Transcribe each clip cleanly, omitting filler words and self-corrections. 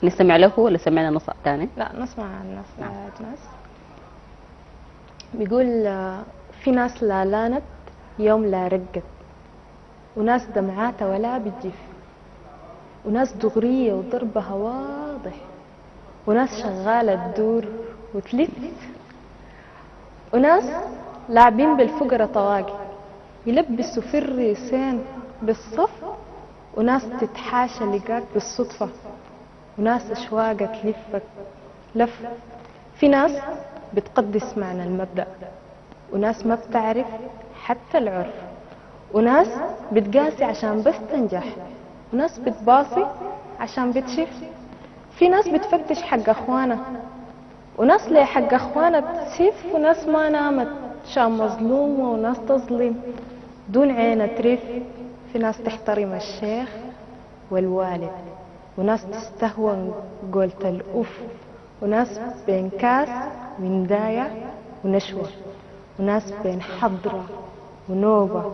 نستمع له ولا سمعنا نص ثاني؟ لا نسمع الناس أجناس. بيقول في ناس لا لانت يوم لا رقت، وناس دمعاتها ولا بتجف، وناس دغرية وضربها واضح، وناس شغالة تدور وتلف، وناس لاعبين بالفقرة طواقي يلبسوا في الريسين بالصف، وناس تتحاشى لقاك بالصدفة، وناس أشواقها تلفك لف. في ناس بتقدس معنى المبدأ، وناس ما بتعرف حتى العرف، وناس بتقاسي عشان بس تنجح، وناس بتباصي عشان بتشف. في ناس بتفتش حق أخوانا، وناس ليه حق أخوانا بتسف، وناس ما نامت عشان مظلومة، وناس تظلم دون عين ترف. في ناس تحترم الشيخ والوالد، وناس تستهون قولة الأف، وناس بين كاس ونداية ونشوة، وناس بين حضرة ونوبة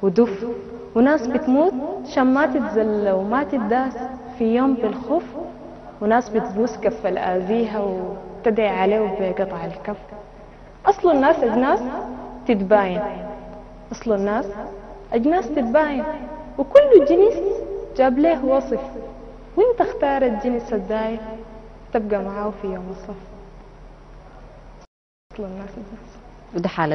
ودف، وناس بتموت عشان ما تتذل وما تداس في يوم بالخف، وناس بتبوس كف الآذيها وتدعي عليه بقطع الكف. أصل الناس أجناس تتباين، أصل الناس أجناس تتباين، وكل جنس جاب له وصف، وانت اختار الجنس الداير تبقى معاه في يوم الصف. أصل الناس أجناس. وده حالة